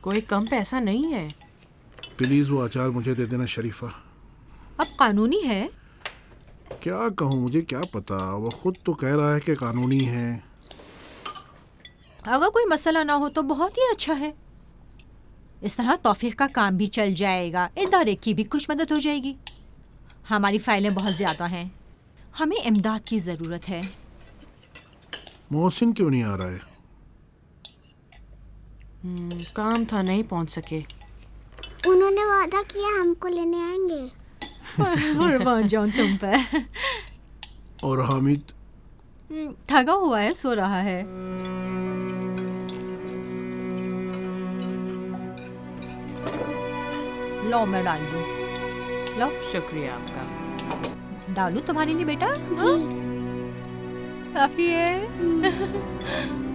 कोई कम पैसा नहीं है। प्लीज वो अचार मुझे दे देना शरीफा। अब कानूनी है। क्या कहूँ, मुझे क्या पता, वो खुद तो कह रहा है कि कानूनी है। अगर कोई मसला ना हो तो बहुत ही अच्छा है। इस तरह तौफीक का काम भी चल जाएगा, इदारे की भी कुछ मदद हो जाएगी। हमारी फाइलें बहुत ज़्यादा हैं, हमें इमदाद की ज़रूरत है। मोहसिन क्यों नहीं आ रहा है? काम था, नहीं पहुंच सके। उन्होंने वादा किया हमको लेने आएंगे। कुर्बान जाऊं तुम पर। और हामिद? थका हुआ है, सो रहा है। लो मैं डाल दूं। लो। शुक्रिया आपका। डालूं तुम्हारे लिए बेटा? जी। काफी है।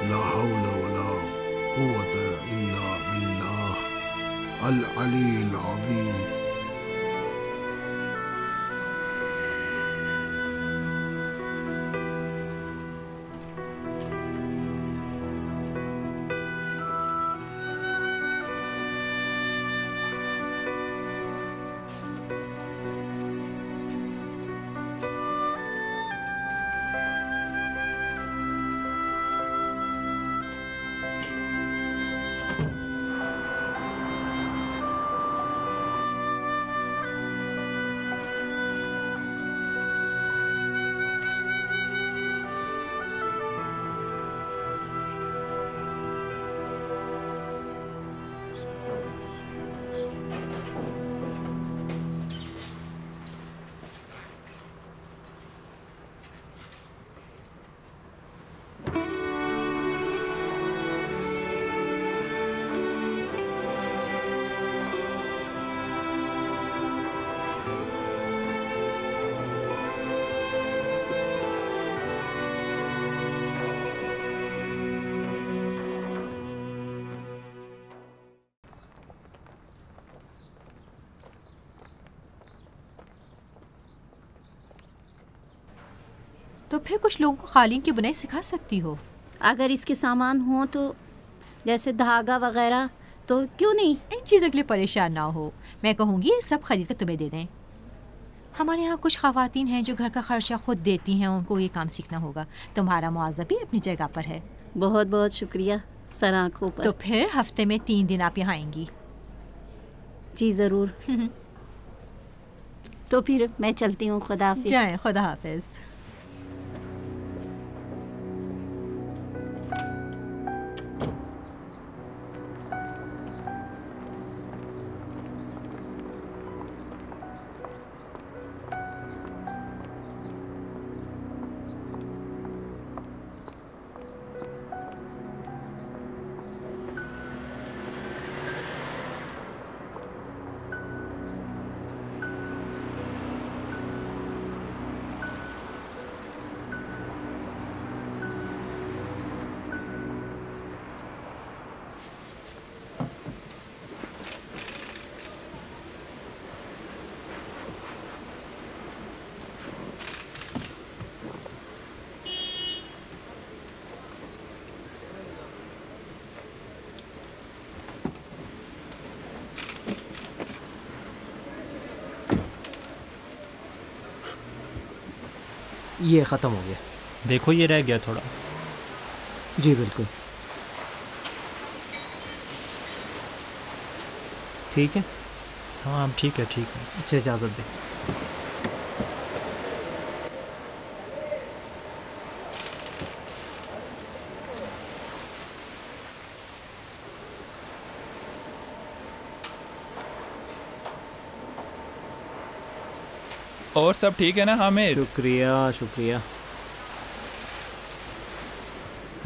ला हौला वला कुव्वता इल्ला बिल्लाह अल अलील अज़ीम। तो फिर कुछ लोगों को कालीन की बुनाई सिखा सकती हो। अगर इसके सामान हो तो, जैसे धागा वगैरह, तो क्यों नहीं? इन चीज़ों के लिए परेशान ना हो, मैं कहूँगी ये सब खरीद कर तुम्हें दे दें। हमारे यहाँ कुछ ख़वातीन हैं जो घर का खर्चा खुद देती हैं, उनको ये काम सीखना होगा। तुम्हारा मुआवजा भी अपनी जगह पर है। बहुत बहुत शुक्रिया, सर आँखों पर। तो फिर हफ्ते में 3 दिन आप यहाँ आएंगी? जी ज़रूर। तो फिर मैं चलती हूँ, खुदा हाफिज़। जाएं, खुदा हाफिज़। ये ख़त्म हो गया। देखो ये रह गया थोड़ा। जी बिल्कुल ठीक है। हाँ ठीक है ठीक है। अच्छा इजाज़त दे। और सब ठीक है ना हामिद? शुक्रिया शुक्रिया।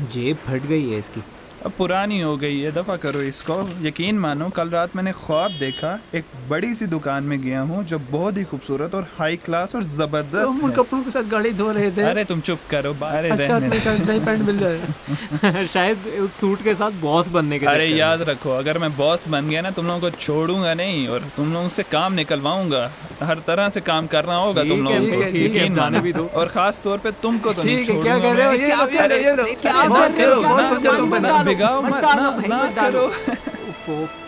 जेब फट गई है इसकी। अब पुरानी हो गई है, दफ़ा करो इसको। यकीन मानो कल रात मैंने ख्वाब देखा, एक बड़ी सी दुकान में गया हूँ जो बहुत ही खूबसूरत और हाई क्लास और ज़बरदस्त उन है। कपड़ों के साथ गाड़ी धो रहे थे। अरे तुम चुप करो। अरे अच्छा रहने दो। नई पैंट मिल जाए। शायद उस सूट के साथ बॉस बनने के अरे चक्कर में। याद रखो, अगर मैं बॉस बन गया ना, तुम लोगों को छोड़ूंगा नहीं और तुम लोगों से काम निकलवाऊंगा। हर तरह से काम करना होगा तुम लोगों को, यकीन जाने मानो। भी दो। और खास तौर पे तुमको तो नहीं ठीक है, क्या कह रहे हो? ये आप क्या अरे, कह रहे हो? ना करो, बॉस ना बन जाओ, करो, मत ना डालो, बिगाओ मत मत, डालो ना भाई, ना मत डालो। करो। उफ, उफ।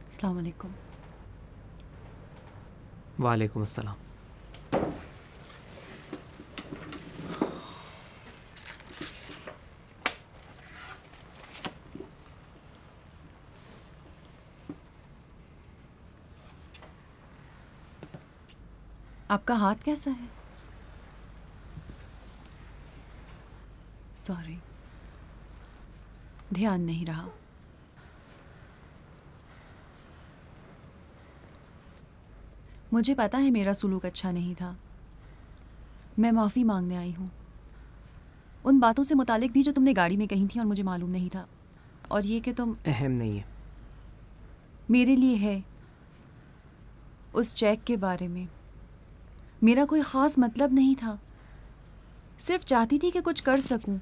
अस्सलाम वालेकुम। वालेकुम अस्सलाम। आपका हाथ कैसा है? सॉरी, ध्यान नहीं रहा। मुझे पता है मेरा सुलूक अच्छा नहीं था। मैं माफ़ी मांगने आई हूँ उन बातों से मुतालिक भी जो तुमने गाड़ी में कही थी और मुझे मालूम नहीं था। और ये कि तुम अहम नहीं है। मेरे लिए है। उस चेक के बारे में मेरा कोई ख़ास मतलब नहीं था, सिर्फ चाहती थी कि कुछ कर सकूं,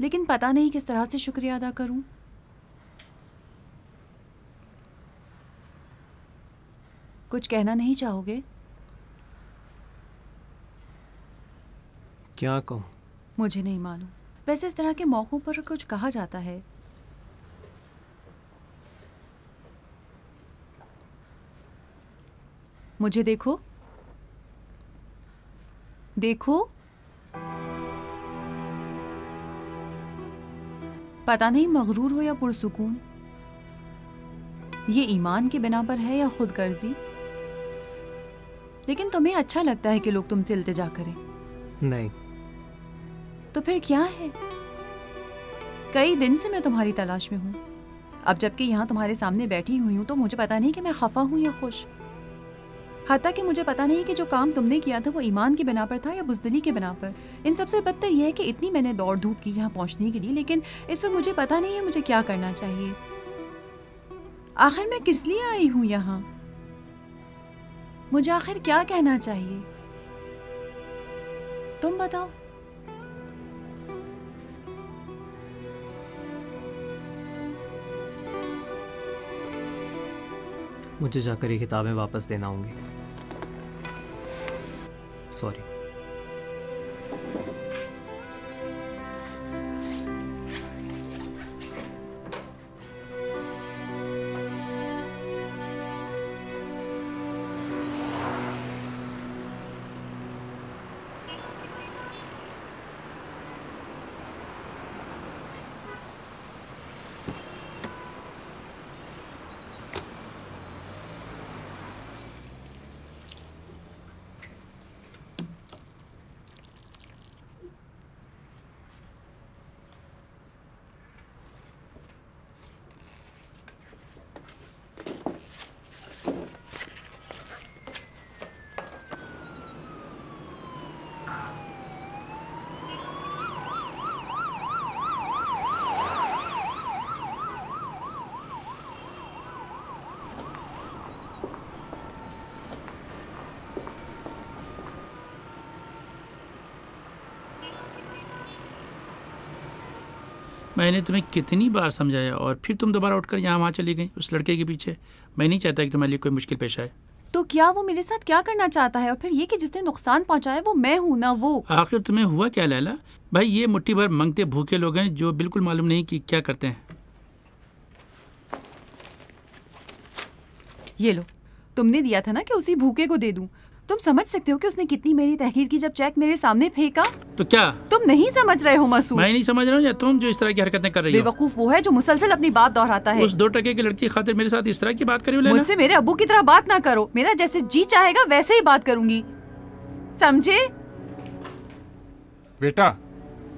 लेकिन पता नहीं किस तरह से शुक्रिया अदा करूं। कुछ कहना नहीं चाहोगे? क्या कहूँ? मुझे नहीं मालूम। वैसे इस तरह के मौक़ों पर कुछ कहा जाता है। मुझे देखो, देखो। पता नहीं मगरूर हो या पुरसुकून, ये ईमान की बिना पर है या खुद गर्जी, लेकिन तुम्हें अच्छा लगता है कि लोग तुमसे इल्तिजा करें। नहीं। तो फिर क्या है? कई दिन से मैं तुम्हारी तलाश में हूँ। अब जबकि यहाँ तुम्हारे सामने बैठी हुई हूँ तो मुझे पता नहीं कि मैं खफा हूँ या खुश। हत्ता कि मुझे पता नहीं कि जो काम तुमने किया था वो ईमान की बिना पर था या बुज़दिली की बिना पर। इन सबसे बदतर यह है कि इतनी मैंने दौड़ धूप की यहाँ पहुँचने के लिए, लेकिन इस वक्त मुझे पता नहीं है मुझे क्या करना चाहिए। आखिर मैं किस लिए आई हूँ यहाँ? मुझे आखिर क्या कहना चाहिए? तुम बताओ। मुझे जाकर ये किताबें वापस देना होंगी। सॉरी। मैंने तुम्हें कितनी बार समझाया और फिर तुम दोबारा उठकर यहाँ वहाँ चली गई उस लड़के के पीछे। मैं नहीं चाहता कि तुम्हारे लिए कोई मुश्किल पेश आए। तो क्या वो मेरे साथ क्या करना चाहता है? और फिर ये कि जिसने नुकसान पहुंचाया वो मैं हूं ना वो। आखिर तुम्हें हुआ क्या लैला? भाई ये मुट्ठी भर मंगते भूखे लोग हैं जो बिल्कुल मालूम नहीं कि क्या करते हैं। ये लो, तुमने दिया था ना कि उसी भूखे को दे दूं। तुम समझ सकते हो कि उसने कितनी मेरी तहकीर की जब चेक मेरे सामने फेंका। तो क्या तुम नहीं समझ रहे हो मसूद? मैं नहीं समझ रहा हूँ या तुम जो इस तरह की हरकतें कर रही हो? बेवकूफ वो है जो मुसलसल अपनी बात दोहराता है। उस 2 टके की लड़की की खातिर मेरे साथ इस तरह की बात करी हो? मुझसे मेरे अब्बू की तरह बात ना करो। मेरा जैसे जी चाहेगा वैसे ही बात करूंगी, समझे? बेटा,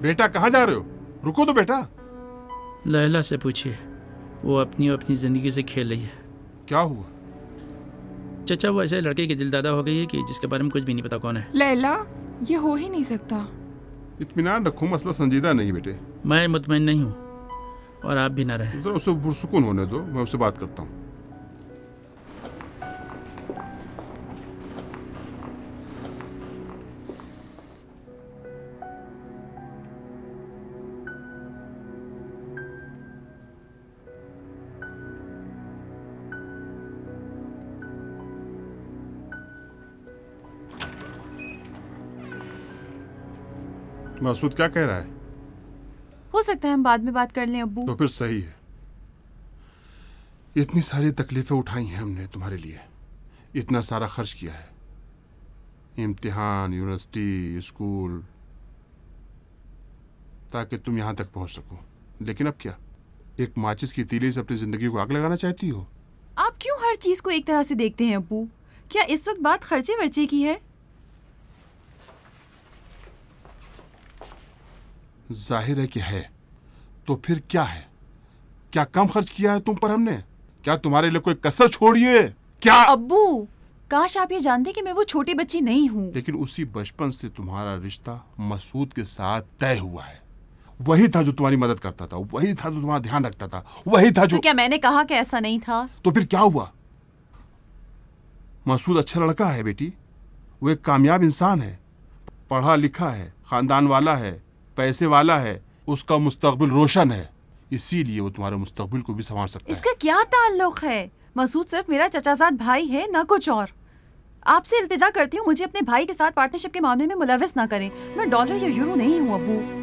बेटा कहाँ जा रहे हो? रुको तो बेटा। लैला से पूछिए, वो अपनी जिंदगी से खेल रही है। क्या हुआ? चचा वो ऐसे लड़के की दिलदादा हो गई है कि जिसके बारे में कुछ भी नहीं पता कौन है। लैला, ये हो ही नहीं सकता। इत्मीनान रखो, मसला संजीदा नहीं बेटे। मैं मुतमईन नहीं हूँ और आप भी ना रहे। जरा उसे पुरसुकून होने दो, मैं उससे बात करता हूँ। मसूद क्या कह रहा है? हो सकता है हम बाद में बात कर लें अब्बू। तो फिर सही है। इतनी सारी तकलीफें उठाई हैं हमने तुम्हारे लिए, इतना सारा खर्च किया है, इम्तिहान, यूनिवर्सिटी, स्कूल, ताकि तुम यहां तक पहुंच सको। लेकिन अब क्या, एक माचिस की तीली से अपनी जिंदगी को आग लगाना चाहती हो? आप क्यों हर चीज को एक तरह से देखते हैं अब्बू? क्या इस वक्त बात खर्चे वर्चे की है? जाहिर है कि है, तो फिर क्या है? क्या कम खर्च किया है तुम पर हमने? क्या तुम्हारे लिए कोई कसर छोड़ी है क्या? अब्बू, काश आप ये जानते कि मैं वो छोटी बच्ची नहीं हूँ। लेकिन उसी बचपन से तुम्हारा रिश्ता मसूद के साथ तय हुआ है। वही था जो तुम्हारी मदद करता था, वही था जो तुम्हारा ध्यान रखता था, वही था जो... तो क्या मैंने कहा कि ऐसा नहीं था? तो फिर क्या हुआ? मसूद अच्छा लड़का है बेटी, वो एक कामयाब इंसान है, पढ़ा लिखा है, खानदान वाला है, पैसे वाला है, उसका मुस्तकबिल रोशन है, इसीलिए वो तुम्हारे मुस्तकबिल को भी संभाल सकता है। इसका क्या ताल्लुक है? मसूद सिर्फ मेरा चचाजाद भाई है, ना कुछ और। आपसे इल्तिजा करती हूँ मुझे अपने भाई के साथ पार्टनरशिप के मामले में मुलविस ना करें। मैं डॉलर या यूरो नहीं हूँ अब्बू।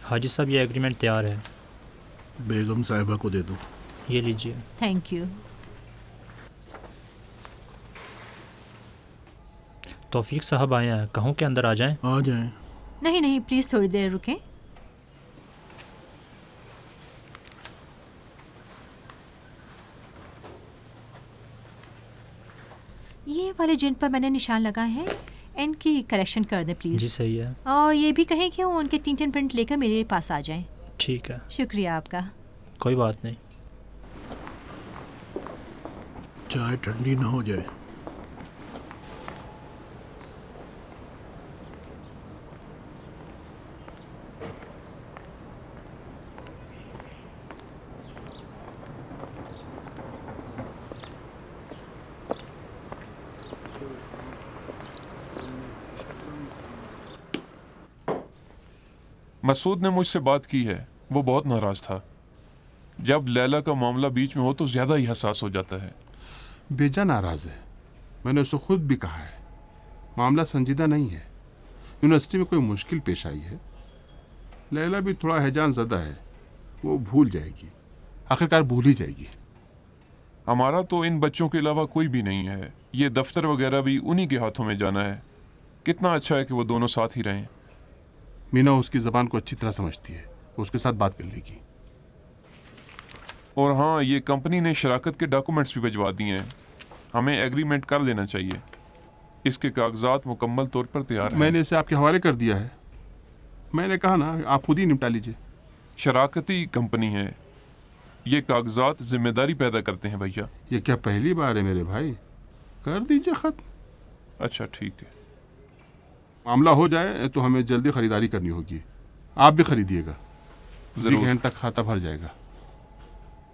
हाजी साहब ये एग्रीमेंट तैयार है। बेगम साहिबा को दे दो। ये लीजिए। Thank you. तौफीक साहब आए हैं, कहूँ कि अंदर आ जाएं? आ जाएं। नहीं नहीं, प्लीज़ थोड़ी देर रुकें। ये वाले जिन पर मैंने निशान लगाए हैं इनकी करेक्शन कर दें प्लीज़। जी सही है। और ये भी कहें कि वो उनके 3 प्रिंट लेकर मेरे पास आ जाएं। ठीक है। शुक्रिया आपका। कोई बात नहीं। चाय ठंडी ना हो जाए। मसूद ने मुझसे बात की है, वो बहुत नाराज था। जब लैला का मामला बीच में हो तो ज्यादा ही हसास हो जाता है। बेजा नाराज है, मैंने उसे खुद भी कहा है। मामला संजीदा नहीं है, यूनिवर्सिटी में कोई मुश्किल पेश आई है। लैला भी थोड़ा हैजान ज़दा है, वो भूल जाएगी, आखिरकार भूल ही जाएगी। हमारा तो इन बच्चों के अलावा कोई भी नहीं है, ये दफ्तर वगैरह भी उन्हीं के हाथों में जाना है। कितना अच्छा है कि वो दोनों साथ ही रहें। मीना उसकी ज़बान को अच्छी तरह समझती है, वो उसके साथ बात कर लेगी। और हाँ, ये कंपनी ने शराकत के डॉक्यूमेंट्स भी भिजवा दिए हैं, हमें एग्रीमेंट कर लेना चाहिए। इसके कागजात मुकम्मल तौर पर तैयार हैं। मैंने इसे आपके हवाले कर दिया है। मैंने कहा ना, आप खुद ही निपटा लीजिए। शराकती कंपनी है, ये कागजात जिम्मेदारी पैदा करते हैं भैया। ये क्या पहली बार है मेरे भाई? कर दीजिए खत्म। अच्छा ठीक है। मामला हो जाए तो हमें जल्दी खरीदारी करनी होगी। आप भी खरीदिएगा, जरूर। घंटे तक खाता भर जाएगा।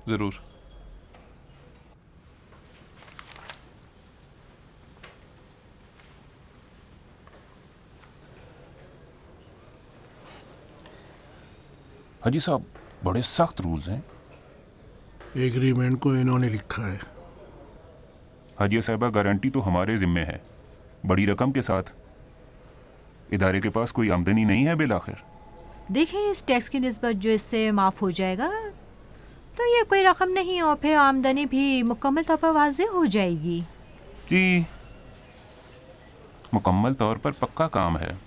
जरूर। हाजी साहब, बड़े सख्त रूल्स हैं। एग्रीमेंट को इन्होंने लिखा है। हाजिया साहबा, गारंटी तो हमारे जिम्मे है, बड़ी रकम के साथ। इदारे के पास कोई आमदनी नहीं है बिलाखिर। देखिए, इस टैक्स की निस्बत जो इससे माफ़ हो जाएगा तो ये कोई रकम नहीं, और फिर आमदनी भी मुकम्मल तौर पर वाज़ेह हो जाएगी। जी, मुकम्मल तौर पर पक्का काम है,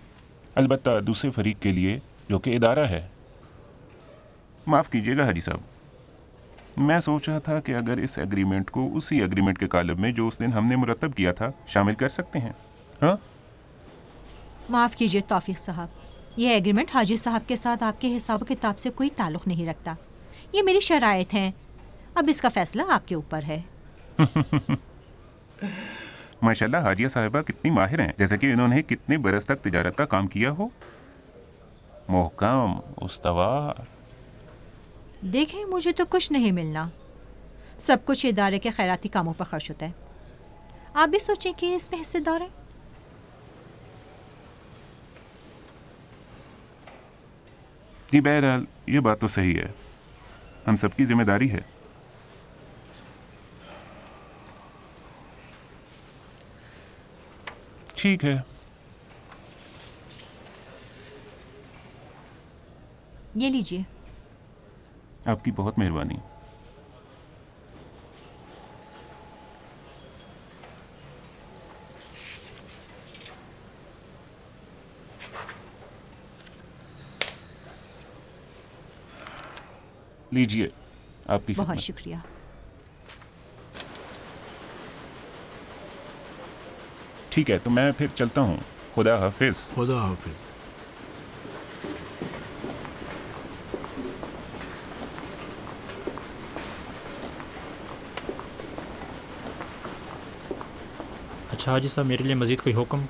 अलबत्ता दूसरे फरीक के लिए जो कि इदारा है। माफ़ कीजिएगा हाजी साहब, मैं सोच रहा था कि अगर इस एग्रीमेंट को उसी एग्रीमेंट के कालब में जो उस दिन हमने मुरतब किया था शामिल कर सकते हैं। हाँ, माफ़ कीजिए तौफीक साहब, यह एग्रीमेंट हाजी साहब के साथ आपके हिसाब किताब से कोई ताल्लुक़ नहीं रखता। ये मेरी शराइत हैं, अब इसका फ़ैसला आपके ऊपर है। माशाल्लाह, हाजिया साहिबा कितनी माहिर हैं, जैसे कि इन्होंने कितने बरस तक तिजारत का काम किया हो। मोहकम, उस्तवार। देखें, मुझे तो कुछ नहीं मिलना, सब कुछ इदारे के खैराती कामों पर खर्च होता है। आप भी सोचें कि इसमें हिस्सेदार हैं। जी, बहरहाल ये बात तो सही है, हम सबकी जिम्मेदारी है। ठीक है, ये लीजिए। आपकी बहुत मेहरबानी। लीजिए, आपकी बहुत खिदमत। शुक्रिया। ठीक है, तो मैं फिर चलता हूँ। खुदा हाफिज। खुदा हाफिज। अच्छा हाजी साहब, मेरे लिए मज़ीद कोई हुक्म?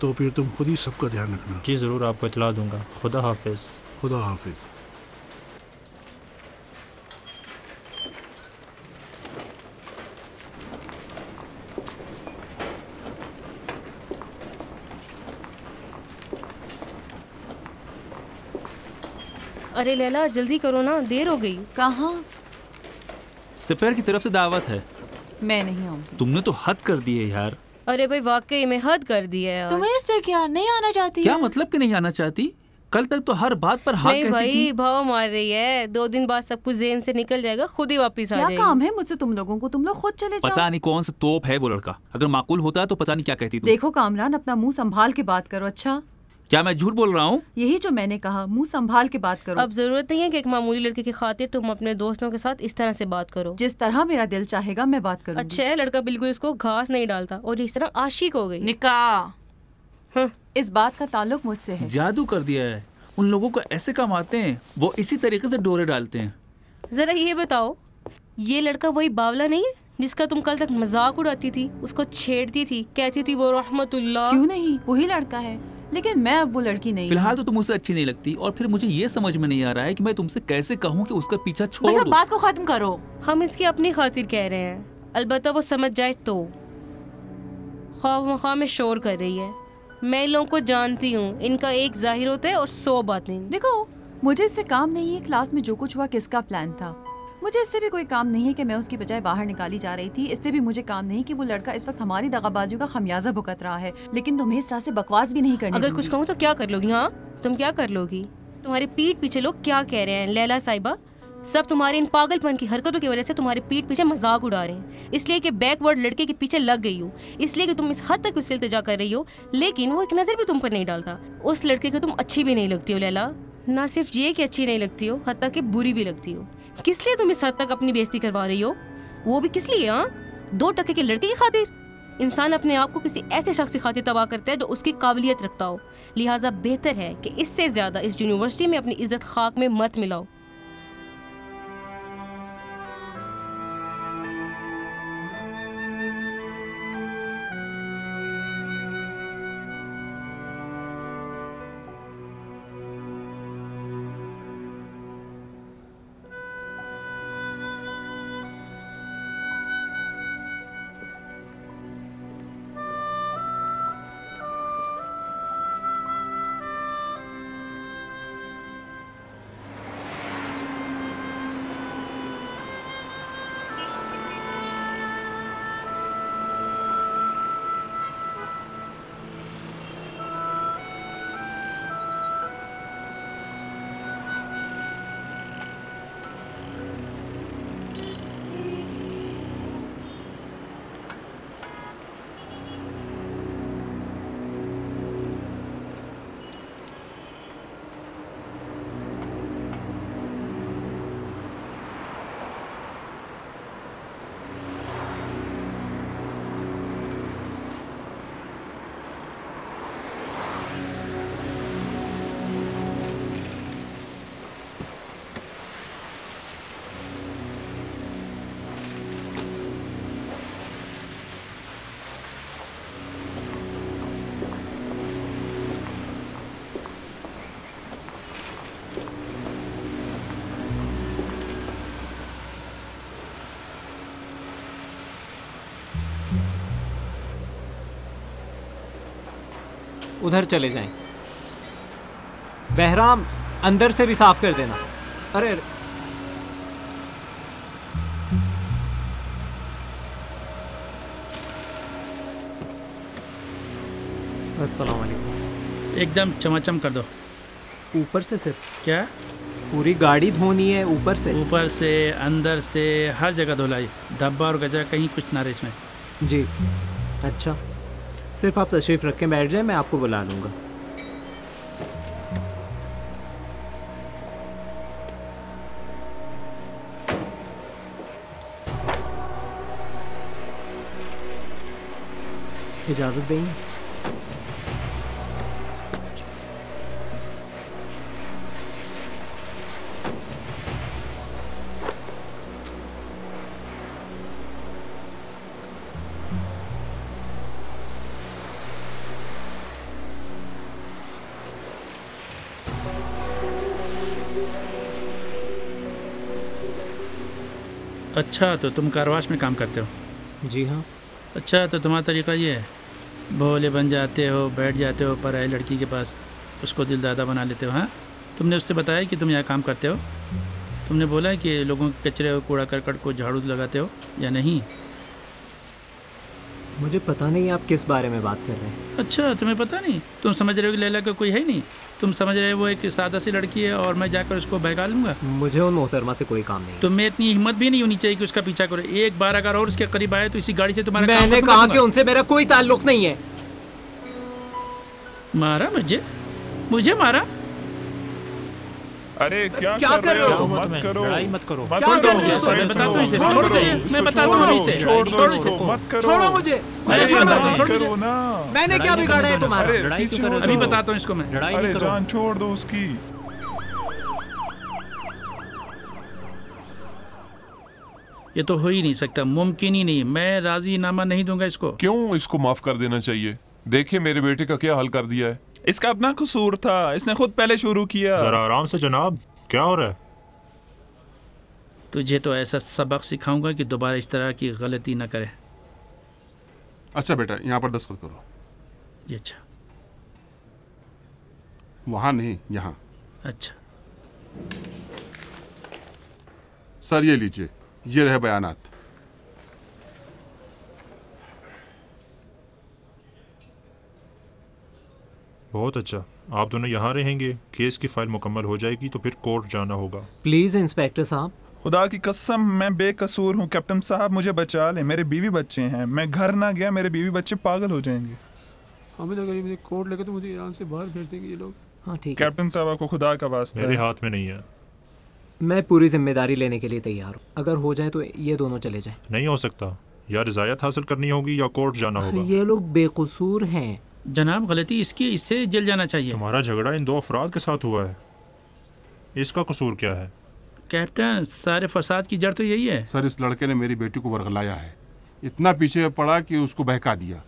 तो फिर तुम खुद ही सबका ध्यान रखना। जी ज़रूर, आपको इतला दूंगा। खुदा हाफिज। खुदा हाफिज। अरे लैला, जल्दी करो ना, देर हो गई। कहाँ? सपेर की तरफ से दावत है। मैं नहीं आऊंगी। तुमने तो हद कर दी है यार। अरे भाई, वाकई में हद कर दी है यार। तुम्हें इससे क्या नहीं आना चाहती? क्या मतलब कि नहीं आना चाहती? कल तक तो हर बात पर हाँ कहती भाई, थी। भाव मार रही है। 2 दिन बाद सब कुछ ज़हन से निकल जाएगा, खुद ही वापस आ जाएगी। क्या काम है मुझसे तुम लोगों को? तुम लोग खुद चले जाओ। पता नहीं कौन सा तोप है वो लड़का। अगर माकूल होता तो पता नहीं क्या कहती तुम। देखो कामरान, अपना मुंह संभाल के बात करो। अच्छा, क्या मैं झूठ बोल रहा हूँ? यही जो मैंने कहा, मुंह संभाल के बात करो। अब जरूरत नहीं है कि एक मामूली लड़के की खातिर तुम अपने दोस्तों के साथ इस तरह से बात करो। जिस तरह मेरा दिल चाहेगा मैं बात करूंगी। अच्छा है, लड़का बिल्कुल इसको घास नहीं डालता और इस तरह आशिक हो गई। निकाह, इस बात का ताल्लुक मुझसे है। जादू कर दिया है। उन लोगों को ऐसे काम आते हैं, वो इसी तरीके से डोरे डालते हैं। जरा ये बताओ, ये लड़का वही बावला नहीं है जिसका तुम कल तक मजाक उड़ाती थी, उसको छेड़ती थी, कहती थी वो रहमतुल्लाह? क्यों नहीं, वही लड़का है, लेकिन मैं अब वो लड़की नहीं। फिलहाल तो तुम मुझसे अच्छी नहीं लगती, और फिर मुझे ये समझ में नहीं आ रहा है कि मैं तुमसे कैसे कहूँ कि उसका पीछा छोड़ दो। बात को खत्म करो। हम इसकी अपनी खातिर कह रहे हैं, अलबत्ता वो समझ जाए तो। ख्वाह में शोर कर रही है। मैं इन लोगों को जानती हूँ, इनका एक जाहिर होता है और 100 बातें। देखो, मुझे इससे काम नहीं है क्लास में जो कुछ हुआ किसका प्लान था। मुझे इससे भी कोई काम नहीं है कि मैं उसकी बजाय बाहर निकाली जा रही थी। इससे भी मुझे काम नहीं कि वो लड़का इस वक्त हमारी दगाबाजियों का खमियाजा भुगत रहा है। लेकिन तुम्हें इस तरह से बकवास भी नहीं करनी। अगर कुछ कहूँ तो क्या कर लोगी? हाँ, तुम क्या कर लोगी? तुम्हारे पीठ पीछे लोग क्या कह रहे हैं लैला साहिबा? सब तुम्हारे इन पागलपन की हरकतों की वजह से तुम्हारे पीठ पीछे मजाक उड़ा रहे हैं, इसलिए कि बैकवर्ड लड़के के पीछे लग गई हो, इसलिए कि तुम इस हद तक उससे इल्तिजा कर रही हो, लेकिन वो एक नज़र भी तुम पर नहीं डालता। उस लड़के को तुम अच्छी भी नहीं लगती हो लैला। ना सिर्फ ये कि अच्छी नहीं लगती हो, हत्ता कि बुरी भी लगती हो। किस लिए तुम इस हद तक अपनी बेइज्जती करवा रही हो? वो भी किस लिए? हाँ, 2 टके के लड़के की खातिर? इंसान अपने आप को किसी ऐसे शख्स की खातिर तबाह करता है जो उसकी काबिलियत रखता हो। लिहाजा बेहतर है कि इससे ज्यादा इस यूनिवर्सिटी में अपनी इज्जत खाक में मत मिलाओ। उधर चले जाएं। बहराम, अंदर से भी साफ कर देना। अरे अस्सलाम वालेकुम। एकदम चमाचम कर दो। ऊपर से सिर्फ? क्या? पूरी गाड़ी धोनी है ऊपर से? ऊपर से, अंदर से, हर जगह धुलाई। धब्बा और गजा कहीं कुछ ना रहे इसमें। जी अच्छा, सिर्फ आप तशरीफ़ रख के बैठ जाए, मैं आपको बुला लूँगा। इजाज़त देंगे? अच्छा, तो तुम कारवाश में काम करते हो? जी हाँ। अच्छा, तो तुम्हारा तरीका ये है, भोले बन जाते हो, बैठ जाते हो पराई लड़की के पास, उसको दिलदादा बना लेते हो। हाँ, तुमने उससे बताया कि तुम यहाँ काम करते हो? तुमने बोला कि लोगों के कचरे और कूड़ा करकट को झाड़ू लगाते हो या नहीं? मुझे पता नहीं आप किस बारे में बात कर रहे हैं। अच्छा, तुम्हें पता नहीं? तुम समझ रहे हो कि लैला का कोई है नहीं? तुम समझ रहे हो वो एक सादा सी लड़की है और मैं जाकर उसको बहका लूँगा? मुझे उन मोहतरमा से कोई काम नहीं। तुम्हें इतनी हिम्मत भी नहीं होनी चाहिए कि उसका पीछा करो। एक बार अगर और उसके करीब आए तो इसी गाड़ी से तुम्हारा मैंने कहा कि उनसे मेरा कोई ताल्लुक नहीं है। मारा मुझे मारा? अरे क्या कर रहे हो? मत करो, लड़ाई मत करो। मत क्या कर करो, रहे हो? मैं बताता हूँ इसे, छोड़ दो, मैं बताता हूँ इसे, छोड़ दो इसको, मत करो, छोड़ो मुझे, करो ना। मैंने क्या बिगाड़ा है तुम्हारा? लड़ाई क्यों कर रहे हो? अभी बताता हूँ इसको मैं। अरे जान छोड़ दो उसकी। ये तो हो ही नहीं सकता, मुमकिन ही नहीं। मैं राजीनामा नहीं दूंगा इसको। क्यों? इसको माफ कर देना चाहिए। देखिए मेरे बेटे का क्या हाल कर दिया है। इसका अपना कसूर था, इसने खुद पहले शुरू किया। जरा आराम से जनाब, क्या हो रहा है? तुझे तो ऐसा सबक सिखाऊंगा कि दोबारा इस तरह की गलती ना करे। अच्छा बेटा, यहाँ पर दस्तखत करो। ये अच्छा। वहाँ नहीं, यहाँ। अच्छा सर, ये लीजिए, ये रहे बयानात। बहुत अच्छा, आप दोनों यहाँ रहेंगे। केस की फाइल मुकम्मल हो जाएगी तो फिर कोर्ट जाना होगा। प्लीज इंस्पेक्टर साहब। खुदा की कसम, मैं बेकसूर हूँ। कैप्टन साहब मुझे बचा ले, मेरे बीवी बच्चे हैं। मैं घर ना गया, मेरे बीवी बच्चे पागल हो जाएंगे। हमें अगर मुझे कोर्ट लगे तो मुझे ईरान से बाहर भेज देंगे ये लोग। हाँ ठीक है। कैप्टन साहब आपको खुदा का वास्ता मेरे हाथ में नहीं है। मैं पूरी जिम्मेदारी लेने के लिए तैयार हूँ। अगर हो जाए तो ये दोनों चले जाएं। नहीं हो सकता, या रिजायत हासिल करनी होगी या कोर्ट जाना होगा। ये लोग बेकसूर हैं। जनाब, गलती इसकी, इससे जल जाना चाहिए। तुम्हारा झगड़ा इन दो अफराद के साथ हुआ है, इसका कसूर क्या है? कैप्टन, सारे फसाद की जड़ तो यही है। सर, इस लड़के ने मेरी बेटी को वर्गलाया है। इतना पीछे पड़ा कि उसको बहका दिया।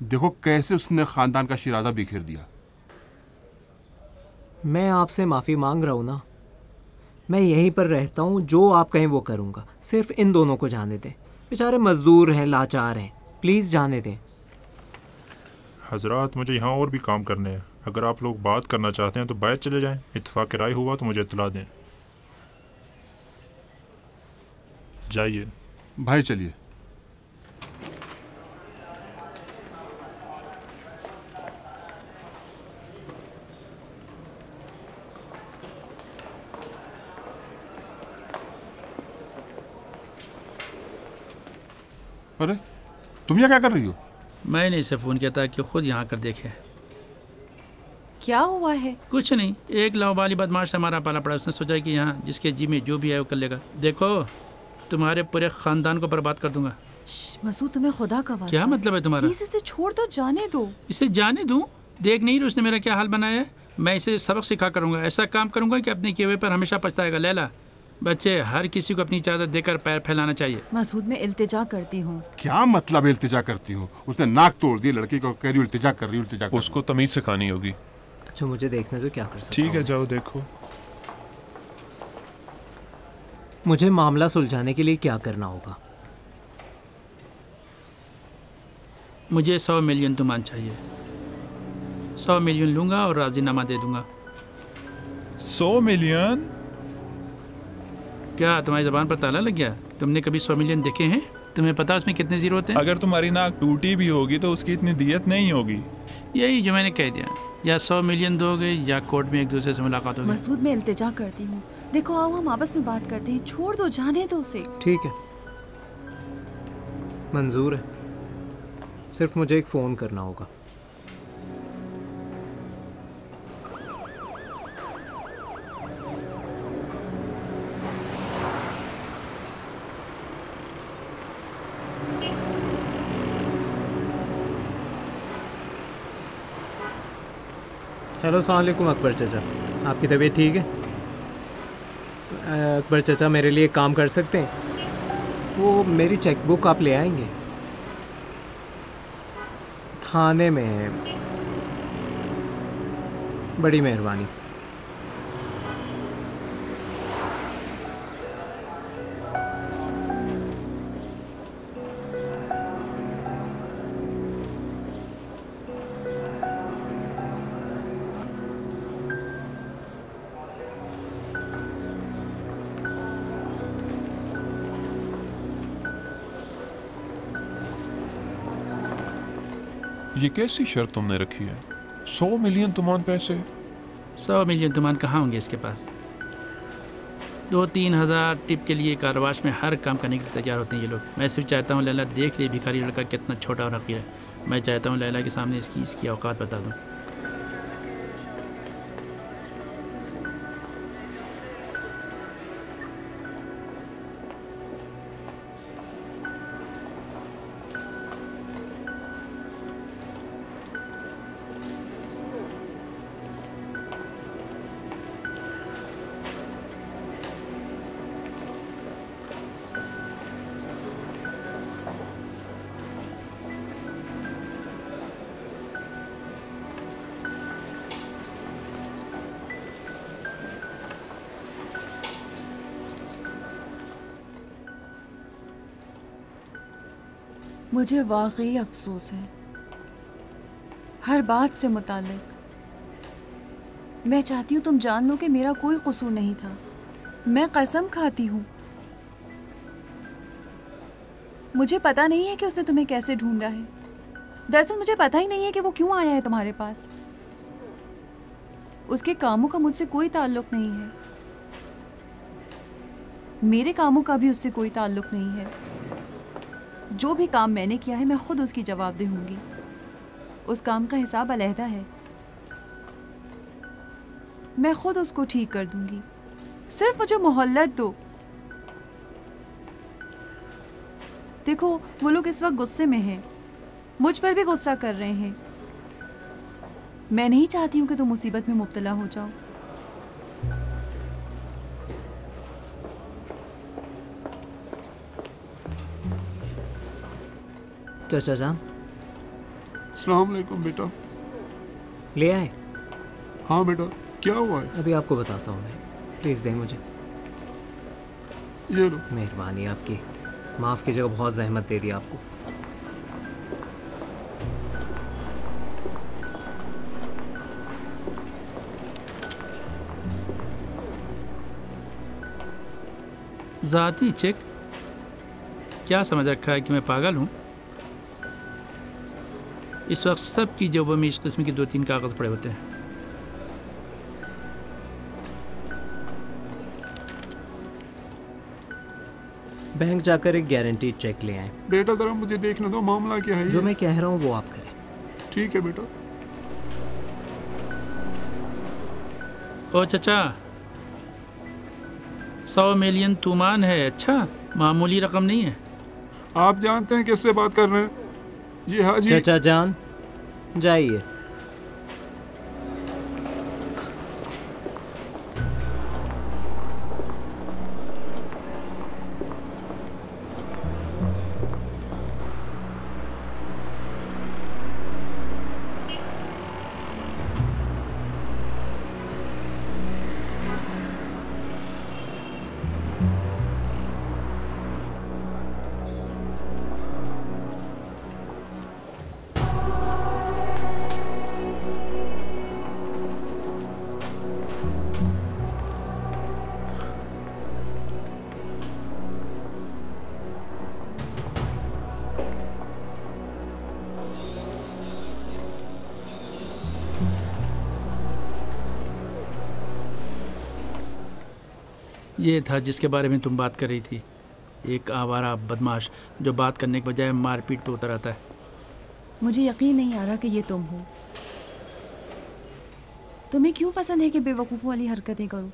देखो कैसे उसने खानदान का शिराजा बिखेर दिया। मैं आपसे माफ़ी मांग रहा हूँ ना। मैं यहीं पर रहता हूँ, जो आप कहें वो करूँगा। सिर्फ इन दोनों को जाने दें, बेचारे मजदूर हैं, लाचार हैं। प्लीज़ जाने दें। हजरात, मुझे यहाँ और भी काम करने हैं। अगर आप लोग बात करना चाहते हैं तो बाहर चले जाएं। इत्तेफाक राय हुआ तो मुझे इत्तला दें। जाइए भाई, चलिए। अरे तुम यहाँ क्या कर रही हो? मैंने इसे फ़ोन किया था कि खुद यहाँ कर देखे। क्या हुआ है? कुछ नहीं, एक लावाली बदमाश से हमारा पाला पड़ा। उसने सोचा कि यहाँ जिसके जी में जो भी है वो कर लेगा। देखो, तुम्हारे पूरे खानदान को बर्बाद कर दूंगा। मसूद, तुम्हें खुदा का वास्ता। क्या मतलब है तुम्हारा? प्लीज इसे छोड़ दो, जाने दो। इसे जाने दूं? देख नहीं रही उसने मेरा क्या हाल बनाया है? मैं इसे सबक सिखा करूँगा। ऐसा काम करूँगा कि अपने किए हुए पर हमेशा पछताएगा। लैला, बच्चे, हर किसी को अपनी चादर देकर पैर फैलाना चाहिए। मसूद, मैं इल्तिजा करती हूँ। क्या मतलब इल्तिजा करती हूँ? उसने नाक तोड़ दी लड़की को, कह रही इल्तिजा कर रही हूँ, इल्तिजा कर रही हूँ। उसको तमीज सिखानी होगी। अच्छा, मुझे देखने दो क्या कर सकता ठीक है, जाओ देखो। मुझे मामला सुलझाने के लिए क्या करना होगा? मुझे 100 मिलियन तुमान चाहिए। 100 मिलियन लूँगा और राजीनामा दे दूँगा। 100 मिलियन? क्या तुम्हारी ज़बान पर ताला लग गया? तुमने कभी 100 मिलियन देखे हैं? तुम्हें पता उसमें कितने जीरो होते हैं? अगर तुम्हारी नाक टूटी भी होगी तो उसकी इतनी दियत नहीं होगी। यही जो मैंने कह दिया, या 100 मिलियन दोगे या कोर्ट में एक दूसरे से मुलाकात होगी। मसूद, मैं इल्तिजा करती हूँ, देखो आओ हम आपस में बात करते हैं, छोड़ दो, जाने दो उसे। ठीक है, मंजूर है, सिर्फ मुझे एक फ़ोन करना होगा। हेलो, अस्सलाम वालेकुम अकबर चाचा, आपकी तबीयत ठीक है? अकबर चाचा मेरे लिए एक काम कर सकते हैं? वो मेरी चेकबुक आप ले आएंगे? थाने में है, बड़ी मेहरबानी। ये कैसी शर्त तुमने रखी है? 100 मिलियन तुमान पैसे? 100 मिलियन तुमान कहाँ होंगे इसके पास? 2-3 हज़ार टिप के लिए कारावास में हर काम करने के लिए तैयार होते हैं ये लोग। मैं सिर्फ चाहता हूँ लैला देख ले भिखारी लड़का कितना छोटा और हक़ीर है। मैं चाहता हूँ लैला के सामने इसकी औकात बता दूँ। मुझे वाकई अफसोस है हर बात से मुताल्लिक। मैं चाहती हूँ तुम जान लो कि मेरा कोई कसूर नहीं था। मैं कसम खाती हूँ, मुझे पता नहीं है कि उसने तुम्हें कैसे ढूंढा है। दरअसल मुझे पता ही नहीं है कि वो क्यों आया है तुम्हारे पास। उसके कामों का मुझसे कोई ताल्लुक नहीं है, मेरे कामों का भी उससे कोई ताल्लुक नहीं है। जो भी काम मैंने किया है मैं खुद उसकी जवाबदेह होंगी। उस काम का हिसाब अलहदा है, मैं खुद उसको ठीक कर दूंगी। सिर्फ मुझे मोहल्लत दो। देखो वो लोग इस वक्त गुस्से में हैं, मुझ पर भी गुस्सा कर रहे हैं। मैं नहीं चाहती हूँ कि तुम मुसीबत में मुब्तला हो जाओ। चाचा जान, अस्सलाम वालेकुम बेटा। ले आए? हाँ बेटा, क्या हुआ है? अभी आपको बताता हूँ मैं, प्लीज़ दें मुझे। ये लो। मेहरबानी आपकी, माफ़ कीजिएगा, बहुत जहमत दे दी आपको। ज़ाती चेक? क्या समझ रखा है कि मैं पागल हूँ? इस वक्त सब की जेबों में इस किस्म के 2-3 कागज़ पड़े होते हैं। बैंक जाकर एक गारंटी चेक ले आए। बेटा जरा मुझे देखने दो, मामला क्या है? जो मैं कह रहा हूँ वो आप करें। ठीक है बेटा। ओ चचा, 100 मिलियन तुमान है। अच्छा, मामूली रकम नहीं है। आप जानते हैं किससे बात कर रहे हैं? जी हाँ जी। चाचा जान, जाइए। ये था जिसके बारे में तुम बात कर रही थी, एक आवारा बदमाश जो बात करने के बजाय मारपीट पे उतर आता है। मुझे यकीन नहीं आ रहा कि ये तुम हो। तुम्हें क्यों पसंद है कि बेवकूफ़ वाली हरकतें करो?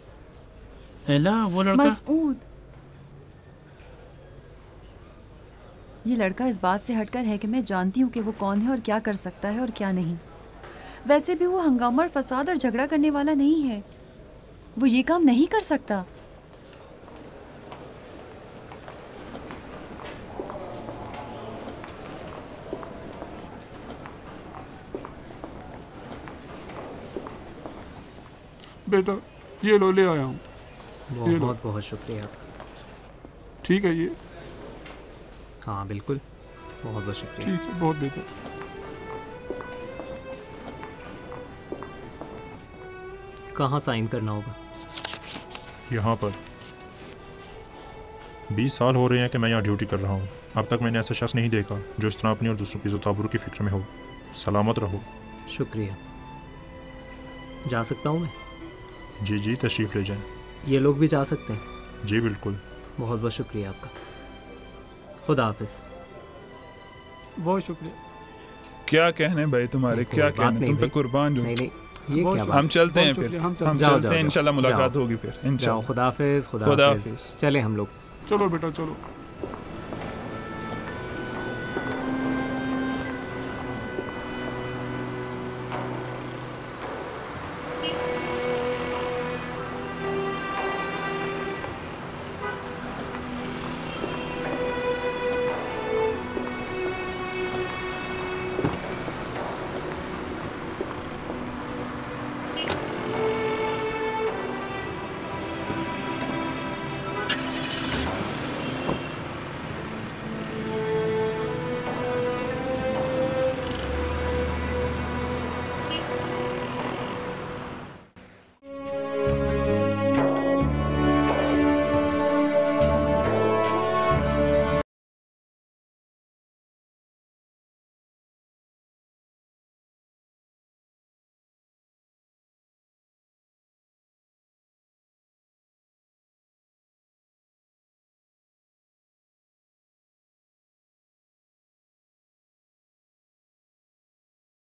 एला, वो लड़का मसूद, ये लड़का इस बात से हटकर है कि मैं जानती हूँ कि वो कौन है और क्या कर सकता है और क्या नहीं। वैसे भी वो हंगामा और फसाद और झगड़ा करने वाला नहीं है, वो ये काम नहीं कर सकता। बेटा ये लो, ले आया हूँ। बहुत बहुत शुक्रिया आपका। ठीक है ये? हाँ बिल्कुल, बहुत बहुत शुक्रिया। ठीक है, बहुत बेहतर। कहाँ साइन करना होगा? यहाँ पर 20 साल हो रहे हैं कि मैं यहाँ ड्यूटी कर रहा हूँ। अब तक मैंने ऐसा शख्स नहीं देखा जो इस तरह अपनी और दूसरों की इज़्ज़त-ओ-आबरू की फिक्र में हो। सलामत रहो। शुक्रिया। जा सकता हूँ मैं? जी जी, तशरीफ़ ले जाएं। ये लोग भी जा सकते हैं? जी बिल्कुल। बहुत बहुत शुक्रिया आपका। खुदा हाफिज़। बहुत शुक्रिया। क्या कहने भाई तुम्हारे, क्या कहने, तुम पे कुर्बान जो। नहीं नहीं, ये क्या बात? हम चलते हैं फिर, हम चलते हैं, इंशाल्लाह मुलाकात होगी फिर। जाओ, खुदा हाफिज़। खुदा हाफिज़। चले हम लोग। चलो बेटा चलो।